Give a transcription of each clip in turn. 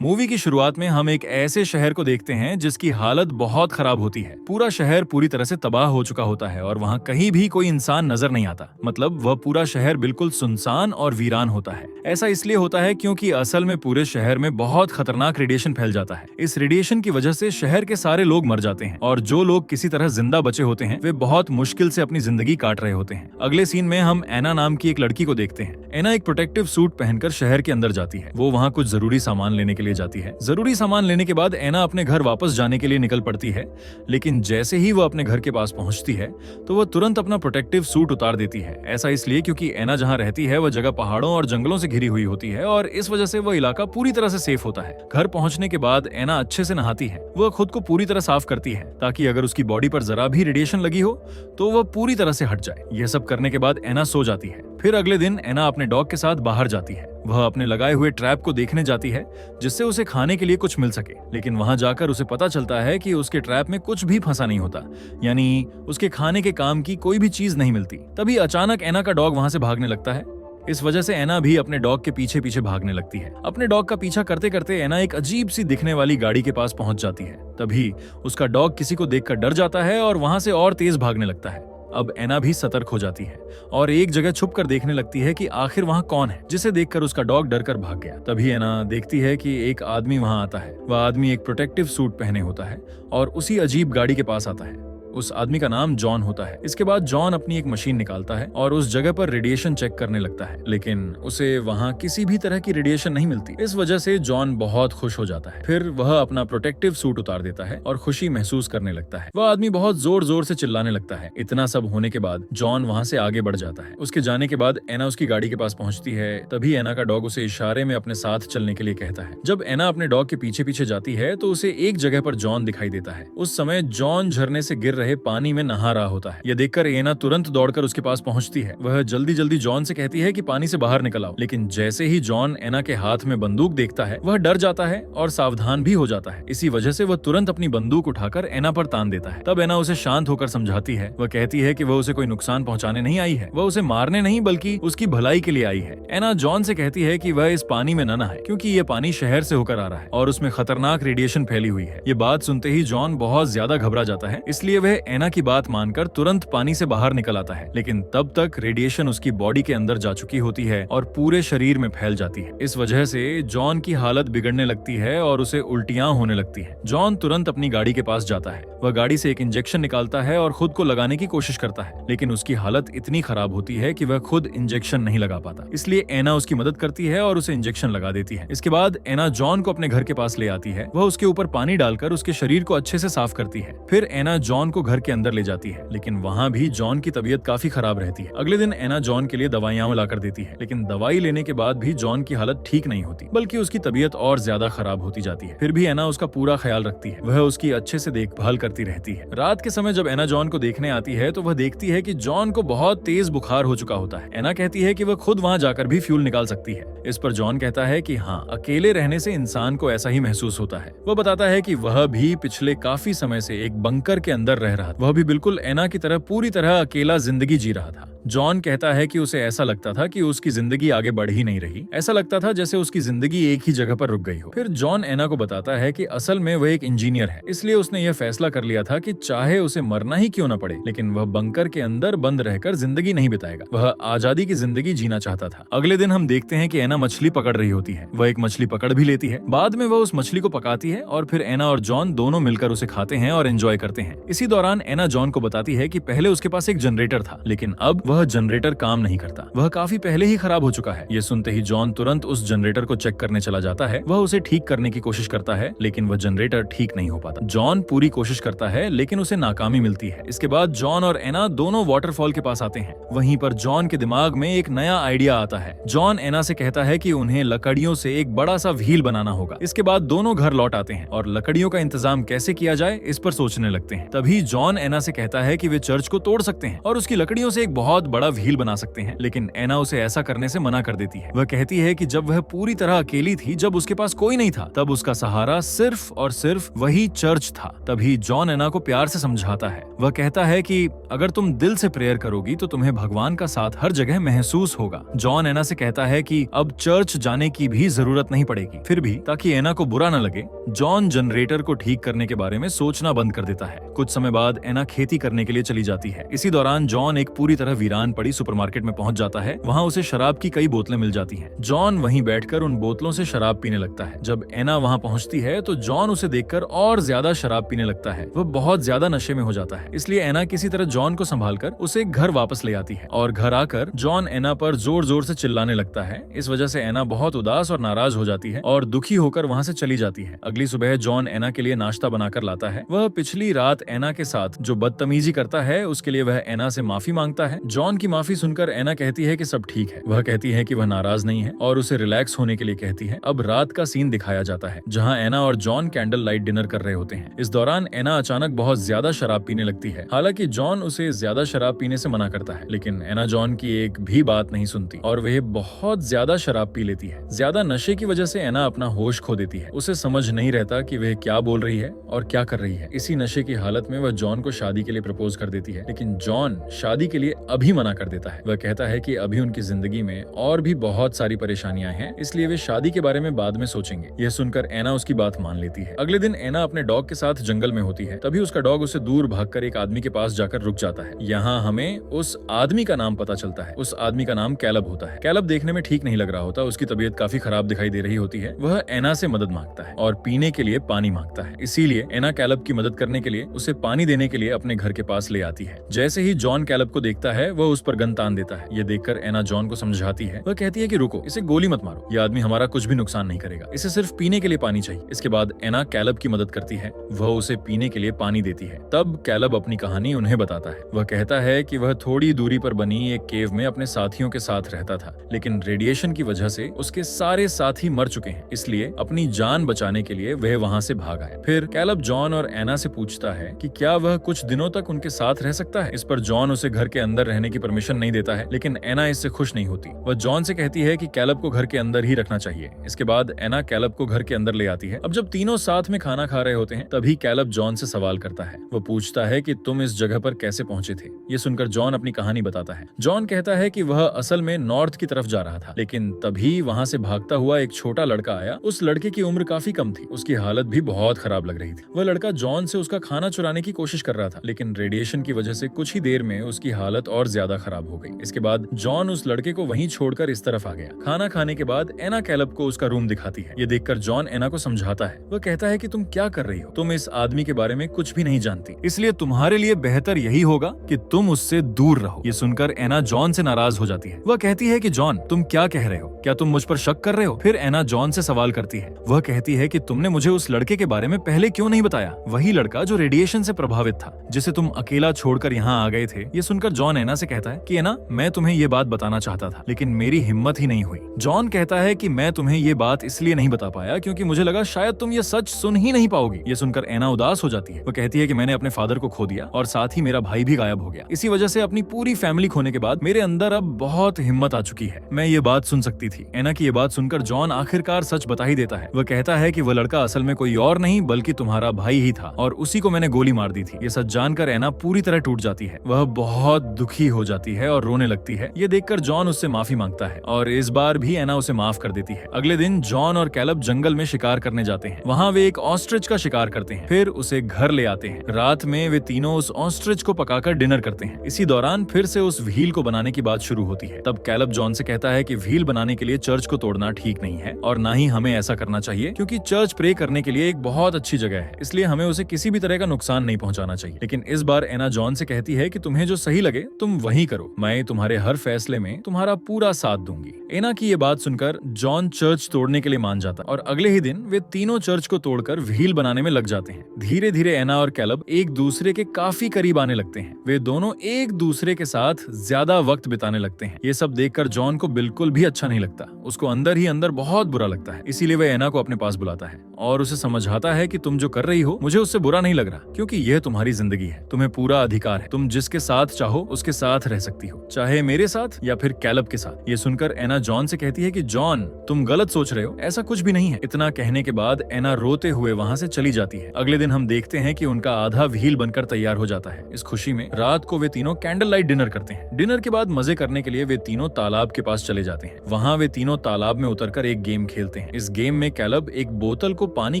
Movie की शुरुआत में हम एक ऐसे शहर को देखते हैं जिसकी हालत बहुत खराब होती है। पूरा शहर पूरी तरह से तबाह हो चुका होता है और वहाँ कहीं भी कोई इंसान नजर नहीं आता। मतलब वह पूरा शहर बिल्कुल सुनसान और वीरान होता है। ऐसा इसलिए होता है क्योंकि असल में पूरे शहर में बहुत खतरनाक रेडिएशन फैल जाता है। इस रेडिएशन की वजह से शहर के सारे लोग मर जाते हैं और जो लोग किसी तरह जिंदा बचे होते हैं वे बहुत मुश्किल से अपनी जिंदगी काट रहे होते हैं। अगले सीन में हम एना नाम की एक लड़की को देखते हैं। एना एक प्रोटेक्टिव सूट पहनकर शहर के अंदर जाती है। वो वहाँ कुछ जरूरी सामान लेने के लिए जाती है। जरूरी सामान लेने के बाद एना अपने घर वापस जाने के लिए निकल पड़ती है, लेकिन जैसे ही वो अपने घर के पास पहुंचती है तो वो तुरंत अपना प्रोटेक्टिव सूट उतार देती है। ऐसा इसलिए क्योंकि एना जहाँ रहती है वह जगह पहाड़ों और जंगलों से घिरी हुई होती है और इस वजह से वह इलाका पूरी तरह से सेफ होता है। घर पहुंचने के बाद एना अच्छे से नहाती है। वह खुद को पूरी तरह साफ करती है ताकि अगर उसकी बॉडी पर जरा भी रेडिएशन लगी हो तो वह पूरी तरह से हट जाए। यह सब करने के बाद एना सो जाती है। फिर अगले दिन एना अपने डॉग के साथ बाहर जाती है। वह अपने लगाए हुए ट्रैप को देखने जाती है जिससे उसे खाने के लिए कुछ मिल सके, लेकिन वहां जाकर उसे पता चलता है कि उसके ट्रैप में कुछ भी फंसा नहीं होता, यानी उसके खाने के काम की कोई भी चीज नहीं मिलती। तभी अचानक एना का डॉग वहां से भागने लगता है। इस वजह से एना भी अपने डॉग के पीछे पीछे भागने लगती है। अपने डॉग का पीछा करते करते एना एक अजीब सी दिखने वाली गाड़ी के पास पहुंच जाती है। तभी उसका डॉग किसी को देखकर डर जाता है और वहां से और तेज भागने लगता है। अब एना भी सतर्क हो जाती है और एक जगह छुप कर देखने लगती है कि आखिर वहाँ कौन है, जिसे देखकर उसका डॉग डरकर भाग गया। तभी एना देखती है कि एक आदमी वहाँ आता है। वह आदमी एक प्रोटेक्टिव सूट पहने होता है और उसी अजीब गाड़ी के पास आता है। उस आदमी का नाम जॉन होता है। इसके बाद जॉन अपनी एक मशीन निकालता है और उस जगह पर रेडिएशन चेक करने लगता है, लेकिन उसे वहाँ किसी भी तरह की रेडिएशन नहीं मिलती। इस वजह से जॉन बहुत खुश हो जाता है। फिर वह अपना प्रोटेक्टिव सूट उतार देता है और खुशी महसूस करने लगता है। वह आदमी बहुत जोर जोर से चिल्लाने लगता है। इतना सब होने के बाद जॉन वहाँ से आगे बढ़ जाता है। उसके जाने के बाद एना उसकी गाड़ी के पास पहुंचती है। तभी एना का डॉग उसे इशारे में अपने साथ चलने के लिए कहता है। जब एना अपने डॉग के पीछे पीछे जाती है तो उसे एक जगह पर जॉन दिखाई देता है। उस समय जॉन झरने से गिर रहे पानी में नहा रहा होता है। यह देखकर एना तुरंत दौड़कर उसके पास पहुंचती है। वह जल्दी जल्दी जॉन से कहती है कि पानी से बाहर निकल आओ, लेकिन जैसे ही जॉन एना के हाथ में बंदूक देखता है वह डर जाता है और सावधान भी हो जाता है। इसी वजह से वह तुरंत अपनी बंदूक उठाकर एना पर तान देता है। तब एना उसे शांत होकर समझाती है। वह कहती है कि वह उसे कोई नुकसान पहुंचाने नहीं आई है, वह उसे मारने नहीं बल्कि उसकी भलाई के लिए आई है। एना जॉन से कहती है कि वह इस पानी में न नहाए क्योंकि यह पानी शहर से होकर आ रहा है और उसमें खतरनाक रेडिएशन फैली हुई है। ये बात सुनते ही जॉन बहुत ज्यादा घबरा जाता है, इसलिए वह एना की बात मानकर तुरंत पानी से बाहर निकल आता है, लेकिन तब तक रेडिएशन उसकी बॉडी के अंदर जा चुकी होती है और पूरे शरीर में फैल जाती है। इस वजह से जॉन की हालत बिगड़ने लगती है और उसे उल्टियां होने लगती है। जॉन तुरंत अपनी गाड़ी के पास जाता है। वह गाड़ी से एक इंजेक्शन निकालता है और खुद को लगाने की कोशिश करता है, लेकिन उसकी हालत इतनी खराब होती है कि वह खुद इंजेक्शन नहीं लगा पाता। इसलिए एना उसकी मदद करती है और उसे इंजेक्शन लगा देती है। इसके बाद एना जॉन को अपने घर के पास ले आती है। वह उसके ऊपर पानी डालकर उसके शरीर को अच्छे से साफ करती है। फिर एना जॉन को घर के अंदर ले जाती है, लेकिन वहाँ भी जॉन की तबीयत काफी खराब रहती है। अगले दिन एना जॉन के लिए दवाइयां लाकर देती है, लेकिन दवाई लेने के बाद भी जॉन की हालत ठीक नहीं होती, बल्कि उसकी तबीयत और ज्यादा खराब होती जाती है। फिर भी एना उसका पूरा ख्याल रखती है। वह उसकी अच्छे से देखभाल करती रहती है। रात के समय जब एना जॉन को देखने आती है तो वह देखती है कि जॉन को बहुत तेज बुखार हो चुका होता है। एना कहती है कि वह खुद वहाँ जाकर भी फ्यूल निकाल सकती है। इस पर जॉन कहता है कि हाँ, अकेले रहने से इंसान को ऐसा ही महसूस होता है। वह बताता है कि वह भी पिछले काफी समय से एक बंकर के अंदर रह रहा था। वह भी बिल्कुल एना की तरह पूरी तरह अकेला जिंदगी जी रहा था। जॉन कहता है कि उसे ऐसा लगता था कि उसकी जिंदगी आगे बढ़ ही नहीं रही। ऐसा लगता था जैसे उसकी जिंदगी एक ही जगह पर रुक गई हो। फिर जॉन एना को बताता है कि असल में वह एक इंजीनियर है, इसलिए उसने यह फैसला कर लिया था कि चाहे उसे मरना ही क्यों न पड़े, लेकिन वह बंकर के अंदर बंद रहकर जिंदगी नहीं बिताएगा। वह आजादी की जिंदगी जीना चाहता था। अगले दिन हम देखते हैं कि एना मछली पकड़ रही होती है। वह एक मछली पकड़ भी लेती है। बाद में वह उस मछली को पकाती है और फिर एना और जॉन दोनों मिलकर उसे खाते हैं और एंजॉय करते हैं। इसी दौरान एना जॉन को बताती है कि पहले उसके पास एक जनरेटर था, लेकिन अब वह जनरेटर काम नहीं करता। वह काफी पहले ही खराब हो चुका है। ये सुनते ही जॉन तुरंत उस जनरेटर को चेक करने चला जाता है। वह उसे ठीक करने की कोशिश करता है, लेकिन वह जनरेटर ठीक नहीं हो पाता। जॉन पूरी कोशिश करता है, लेकिन उसे नाकामी मिलती है। इसके बाद जॉन और एना दोनों वाटरफॉल के पास आते हैं। वहीं पर जॉन के दिमाग में एक नया आइडिया आता है। जॉन एना से कहता है कि उन्हें लकड़ियों से एक बड़ा सा व्हील बनाना होगा। इसके बाद दोनों घर लौट आते हैं और लकड़ियों का इंतजाम कैसे किया जाए इस पर सोचने लगते हैं। तभी जॉन एना से कहता है कि वे चर्च को तोड़ सकते हैं और उसकी लकड़ियों से एक बहुत बड़ा व्हील बना सकते हैं, लेकिन एना उसे ऐसा करने से मना कर देती है। वह कहती है कि जब वह पूरी तरह अकेली थी, जब उसके पास कोई नहीं था, तब उसका सहारा सिर्फ और सिर्फ वही चर्च था। तभी जॉन एना को प्यार से समझाता है। वह कहता है कि अगर तुम दिल से प्रेयर करोगी तो तुम्हें भगवान का साथ हर जगह महसूस होगा। जॉन एना से कहता है कि अब चर्च जाने की भी जरूरत नहीं पड़ेगी। फिर भी ताकि एना को बुरा न लगे, जॉन जनरेटर को ठीक करने के बारे में सोचना बंद कर देता है। कुछ समय बाद एना खेती करने के लिए चली जाती है। इसी दौरान जॉन एक पूरी तरह वीरान पड़ी सुपरमार्केट में पहुंच जाता है। वहां उसे शराब की कई बोतलें मिल जाती हैं। जॉन वहीं बैठकर उन बोतलों से शराब पीने लगता है। जब एना वहां पहुंचती है तो जॉन उसे देखकर और ज्यादा शराब पीने लगता है। वह बहुत ज्यादा नशे में हो जाता है, इसलिए एना किसी तरह जॉन को संभालकर उसे घर वापस ले आती है और घर आकर जॉन एना पर जोर जोर से चिल्लाने लगता है। इस वजह से एना बहुत उदास और नाराज हो जाती है और दुखी होकर वहां से चली जाती है। अगली सुबह जॉन एना के लिए नाश्ता बनाकर लाता है। वह पिछली रात एना के साथ जो बदतमीजी करता है उसके लिए वह एना से माफी मांगता है। जॉन की माफी सुनकर एना कहती है कि सब ठीक है। वह कहती है कि वह नाराज नहीं है और उसे रिलैक्स होने के लिए कहती है। अब रात का सीन दिखाया जाता है जहां एना और जॉन कैंडल लाइट डिनर कर रहे होते हैं। इस दौरान एना अचानक बहुत ज्यादा शराब पीने लगती है। हालांकि जॉन उसे ज्यादा शराब पीने से मना करता है, लेकिन एना जॉन की एक भी बात नहीं सुनती और वह बहुत ज्यादा शराब पी लेती है। ज्यादा नशे की वजह से एना अपना होश खो देती है। उसे समझ नहीं रहता कि वह क्या बोल रही है और क्या कर रही है। इसी नशे की हालत में वह जॉन को शादी के लिए प्रपोज कर देती है, लेकिन जॉन शादी के लिए अभी मना कर देता है। वह कहता है कि अभी उनकी जिंदगी में और भी बहुत सारी परेशानियां हैं, इसलिए वे शादी के बारे में बाद में सोचेंगे। यह सुनकर एना उसकी बात मान लेती है। अगले दिन एना अपने डॉग के साथ जंगल में होती है। तभी उसका डॉग उसे दूर भागकर एक आदमी के पास जाकर रुक जाता है। यहाँ हमें उस आदमी का नाम पता चलता है। उस आदमी का नाम कैलब होता है। कैलब देखने में ठीक नहीं लग रहा होता। उसकी तबीयत काफी खराब दिखाई दे रही होती है। वह एना से मदद मांगता है और पीने के लिए पानी मांगता है। इसीलिए एना कैलब की मदद करने के लिए उसे पानी देने के लिए अपने घर के पास ले आती है। जैसे ही जॉन कैलब को देखता है वह उस पर गन तान देता है। यह देखकर एना जॉन को समझाती है। वह कहती है कि रुको, इसे गोली मत मारो। यह आदमी हमारा कुछ भी नुकसान नहीं करेगा। इसे सिर्फ पीने के लिए पानी चाहिए। इसके बाद एना कैलब की मदद करती है। वह उसे पीने के लिए पानी देती है। तब कैलब अपनी कहानी उन्हें बताता है। वह कहता है कि वह थोड़ी दूरी पर बनी एक केव में अपने साथियों के साथ रहता था, लेकिन रेडिएशन की वजह से उसके सारे साथी मर चुके हैं। इसलिए अपनी जान बचाने के लिए वह वहां से भाग आया। फिर कैलब जॉन और एना से पूछता है कि क्या वह कुछ दिनों तक उनके साथ रह सकता है। इस पर जॉन उसे घर के अंदर रहने की परमिशन नहीं देता है, लेकिन एना इससे खुश नहीं होती। वह जॉन से कहती है कि कैलब को घर के अंदर ही रखना चाहिए। इसके बाद एना कैलब को घर के अंदर ले आती है। अब जब तीनों साथ में खाना खा रहे होते हैं तभी कैलब जॉन से सवाल करता है। वह पूछता है कि तुम इस जगह पर कैसे पहुंचे थे। ये सुनकर जॉन अपनी कहानी बताता है। जॉन कहता है कि वह असल में नॉर्थ की तरफ जा रहा था, लेकिन तभी वहां से भागता हुआ एक छोटा लड़का आया। उस लड़के की उम्र काफी कम थी। उसकी हालत भी बहुत खराब लग रही थी। वह लड़का जॉन से उसका खाना चुराने की कोशिश कर रहा था, लेकिन रेडिएशन की वजह से कुछ ही देर में उसकी हालत और ज्यादा खराब हो गई। इसके बाद जॉन उस लड़के को वहीं छोड़कर इस तरफ आ गया। खाना खाने के बाद एना कैलब को उसका रूम दिखाती है। ये देखकर जॉन एना को समझाता है। वह कहता है कि तुम क्या कर रही हो, तुम इस आदमी के बारे में कुछ भी नहीं जानती, इसलिए तुम्हारे लिए बेहतर यही होगा कि तुम उससे दूर रहो। ये सुनकर एना जॉन से नाराज हो जाती है। वह कहती है कि जॉन, तुम क्या कह रहे हो? क्या तुम मुझ पर शक कर रहे हो? फिर एना जॉन से सवाल करती है। वह कहती है कि तुमने मुझे उस लड़के के बारे में पहले क्यों नहीं बताया? वही लड़का जो रेडिएशन से प्रभावित था, जिसे तुम अकेला छोड़कर यहाँ आ गए थे। ये सुनकर जॉन एना से कहता है कि एना, मैं तुम्हें ये बात बताना चाहता था, लेकिन मेरी हिम्मत ही नहीं हुई। जॉन कहता है कि मैं तुम्हें ये बात इसलिए नहीं बता पाया क्योंकि मुझे लगा शायद तुम ये सच सुन ही नहीं पाओगी। ये सुनकर एना उदास हो जाती है। वह कहती है कि मैंने अपने फादर को खो दिया और साथ ही मेरा भाई भी गायब हो गया। इसी वजह से अपनी पूरी फैमिली खोने के बाद मेरे अंदर अब बहुत हिम्मत आ चुकी है। मैं ये बात सुन सकती थी। एना की ये बात सुनकर जॉन आखिरकार सच बता ही देता है। वह कहता है कि वह लड़का असल में कोई और नहीं बल्कि तुम्हारा भाई ही था और उसी को मैंने गोली मार दी थी। ये सच जानकर एना पूरी तरह टूट जाती है। वह बहुत दुखी हो जाती है और रोने लगती है। ये देखकर जॉन उससे माफी मांगता है और इस बार भी एना उसे माफ कर देती है। अगले दिन जॉन और कैलब जंगल में शिकार करने जाते हैं। वहाँ वे एक ऑस्ट्रिच का शिकार करते हैं, फिर उसे घर ले आते हैं। रात में वे तीनों उस ऑस्ट्रिच को पकाकर डिनर करते हैं। इसी दौरान फिर से उस व्हील को बनाने की बात शुरू होती है। तब कैलब जॉन से कहता है कि व्हील बनाने के लिए चर्च को तोड़ना ठीक नहीं है और ना ही हमें ऐसा करना चाहिए, क्योंकि चर्च प्रे करने के लिए एक बहुत अच्छी जगह है, इसलिए हमें उसे किसी भी तरह का नुकसान नहीं पहुंचाना चाहिए। लेकिन इस बार एना जॉन से कहती है कि तुम्हें जो सही लगे तुम वही करो, मैं तुम्हारे हर फैसले में तुम्हारा पूरा साथ दूंगी। एना की ये बात सुनकर जॉन चर्च तोड़ने के लिए मान जाता और अगले ही दिन वे तीनों चर्च को तोड़कर व्हील बनाने में लग जाते हैं। धीरे धीरे एना और कैलब एक दूसरे के काफी करीब आने लगते हैं। वे दोनों एक दूसरे के साथ ज्यादा वक्त बिताने लगते हैं। ये सब देखकर जॉन को बिल्कुल भी अच्छा नहीं लगता। उसको अंदर ही अंदर बहुत बुरा लगता है। इसीलिए वह एना को अपने पास बुलाता है और उसे समझाता है कि तुम जो कर रही हो मुझे उससे बुरा नहीं लग रहा, क्योंकि यह तुम्हारी जिंदगी है। तुम्हें पूरा अधिकार है। तुम जिसके साथ चाहो उसके साथ रह सकती हो, चाहे मेरे साथ या फिर कैलब के साथ। ये सुनकर एना जॉन से कहती है कि जॉन, तुम गलत सोच रहे हो, ऐसा कुछ भी नहीं है। इतना कहने के बाद एना रोते हुए वहाँ से चली जाती है। अगले दिन हम देखते हैं कि उनका आधा व्हील बनकर तैयार हो जाता है। इस खुशी में रात को वे तीनों कैंडल लाइट डिनर करते हैं। डिनर के बाद मजे करने के लिए वे तीनों तालाब के पास चले जाते हैं। वहाँ वे तीनों तालाब में उतरकर एक गेम खेलते हैं। इस गेम में कैलब एक बोतल को पानी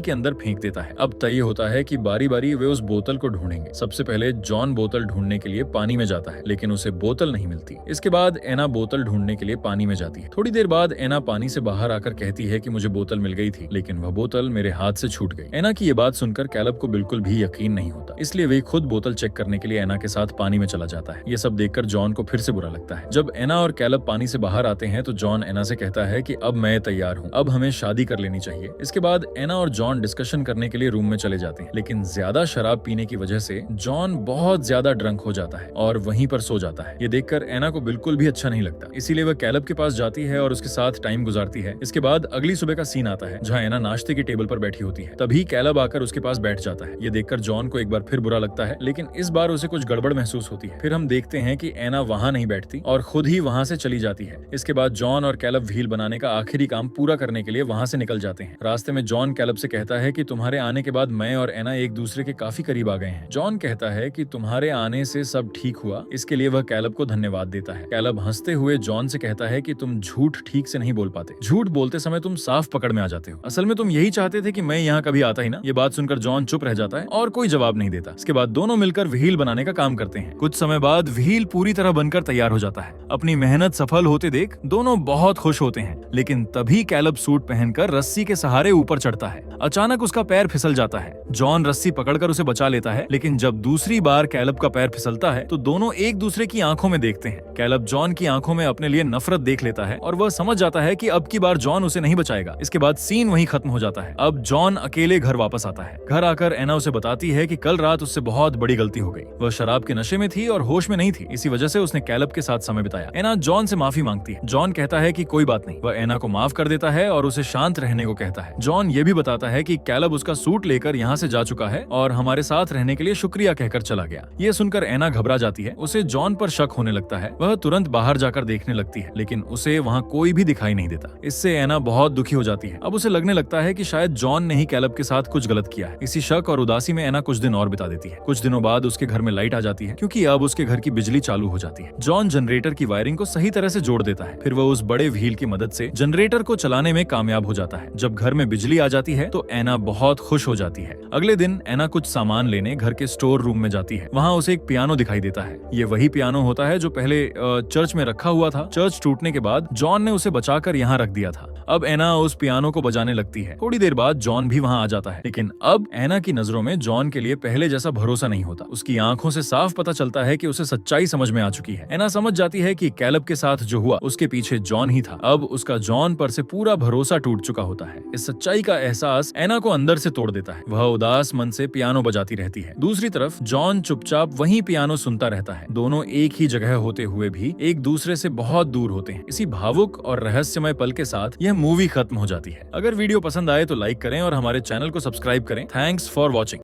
के अंदर फेंक देता है। अब तय होता है कि बारी बारी वे उस बोतल को ढूंढेंगे। सबसे पहले जॉन बोतल ढूंढने के लिए पानी में जाता है, लेकिन उसे बोतल नहीं मिलती। इसके बाद एना बोतल ढूंढने के लिए पानी में जाती है। थोड़ी देर बाद एना पानी से बाहर आकर कहती है कि मुझे बोतल मिल गई थी, लेकिन वह बोतल मेरे हाथ से छूट गई। एना की ये बात सुनकर कैलब को बिल्कुल भी यकीन नहीं होता, इसलिए वे खुद बोतल चेक करने के लिए एना के साथ पानी में चला जाता है। ये सब देखकर जॉन को फिर से बुरा लगता है। जब एना और कैलब पानी से बाहर आते हैं तो जॉन एना से कहता है कि अब मैं तैयार हूँ, अब हमें शादी कर लेनी चाहिए। इसके बाद एना और जॉन डिस्कशन करने के लिए रूम में चले जाते हैं, लेकिन ज्यादा शराब पीने की वजह से जॉन बहुत ज्यादा ड्रंक हो जाता है और वहीं पर सो जाता है। ये देखकर एना को बिल्कुल भी अच्छा नहीं लगता, इसीलिए वह कैलब के पास जाती है और उसके साथ टाइम गुजारती है। इसके बाद अगली सुबह का सीन आता है जहाँ एना नाश्ते की टेबल पर बैठी होती है। तभी कैलब आकर उसके पास बैठ जाता है। ये देखकर जॉन को एक बार फिर बुरा लगता है, लेकिन इस बार उसे कुछ गड़बड़ महसूस होती है। फिर हम देखते हैं कि एना वहाँ नहीं बैठती और खुद ही वहाँ से चली जाती है। इसके बाद जॉन और कैलब व्हील बनाने का आखिरी काम पूरा करने के लिए वहाँ से निकल जाते हैं। रास्ते में जॉन कैलब से कहता है कि तुम्हारे आने के बाद मैं और एना एक दूसरे के काफी करीब आ गए हैं। जॉन कहता है कि तुम्हारे आने से सब ठीक हुआ, इसके लिए वह कैलब को धन्यवाद देता है। कैलब हंसते हुए जॉन से कहता है कि तुम झूठ ठीक से नहीं बोल पाते। झूठ बोलते समय तुम साफ पकड़ में आ जाते हो। असल में तुम यही चाहते थे कि मैं यहाँ कभी आता ही ना। ये बात सुनकर जॉन चुप रह जाता है और कोई जवाब नहीं देता। इसके बाद दोनों मिलकर व्हील बनाने का काम करते हैं। कुछ समय बाद व्हील पूरी तरह बनकर तैयार हो जाता है। अपनी मेहनत सफल होते देख दोनों बहुत खुश होते हैं, लेकिन तभी कैलब सूट पहनकर रस्सी के सहारे ऊपर चढ़ता है। अचानक उसका पैर फिसल जाता है। जॉन रस्सी पकड़कर उसे बचा लेता है, लेकिन जब दूसरी बार कैलब का पैर फिसलता है तो दोनों एक दूसरे की आंखों में देखते हैं। कैलब जॉन की आंखों में अपने लिए नफरत देख लेता है और वह समझ जाता है कि अब की बार जॉन उसे नहीं बचाएगा। इसके बाद सीन वहीं खत्म हो जाता है। अब जॉन अकेले घर वापस आता है। घर आकर एना उसे बताती है कि कल रात उससे बहुत बड़ी गलती हो गई। वह शराब के नशे में थी और होश में नहीं थी, इसी वजह से उसने कैलब के साथ समय बिताया। एना जॉन से माफी मांगती है। जॉन कहता है कि कोई बात नहीं। वह एना को माफ कर देता है और उसे शांत रहने को कहता है। जॉन ये भी बताता है कि कैलब उसका सूट लेकर यहाँ से जा चुका है और हमारे साथ रहने के लिए शुक्रिया कहकर चला गया। ये सुनकर एना घबरा जाती है। उसे जॉन पर शक होने लगता है। वह तुरंत बाहर जाकर देखने लगती है, लेकिन उसे वहाँ कोई भी दिखाई नहीं देता। इससे एना बहुत दुखी हो जाती है। अब उसे लगने लगता है कि शायद जॉन ने ही कैलब के साथ कुछ गलत किया है। इसी शक और उदासी में एना कुछ दिन और बिता देती है। कुछ दिनों बाद उसके घर में लाइट आ जाती है, क्योंकि अब उसके घर की बिजली चालू हो जाती है। जॉन जनरेटर की वायरिंग को सही तरह से जोड़ देता है। फिर वह उस बड़े व्हील की मदद से जनरेटर को चलाने में कामयाब हो जाता है। जब घर में बिजली आ जाती है तो एना बहुत खुश हो जाती है। अगले दिन एना कुछ सामान लेने घर के स्टोर रूम में जाती है। वहाँ उसे एक पियानो दिखाई देता है। ये वही पियानो होता है जो पहले चर्च में रखा हुआ था। चर्च टूटने के बाद जॉन ने उसे बचाकर यहाँ रख दिया था। अब एना उस पियानो को बजाने लगती है। थोड़ी देर बाद जॉन भी वहाँ आ जाता है, लेकिन अब एना की नजरों में जॉन के लिए पहले जैसा भरोसा नहीं होता। उसकी आंखों से साफ पता चलता है कि उसे सच्चाई समझ में आ चुकी है। एना समझ जाती है कि कैलब के साथ जो हुआ उसके पीछे जॉन ही था। अब उसका जॉन पर से पूरा भरोसा टूट चुका होता है। इस सच्चाई का एहसास एना को अंदर से तोड़ देता है। वह उदास मन से पियानो बजाती रहती है। दूसरी तरफ जॉन चुपचाप वहीं पियानो सुनता रहता है। दोनों एक ही जगह होते हुए भी एक दूसरे से बहुत दूर होते हैं। इसी भावुक और रहस्यमय पल के साथ यह मूवी खत्म हो जाती है। अगर वीडियो पसंद आए तो लाइक करें और हमारे चैनल को सब्सक्राइब करें। Thanks for watching.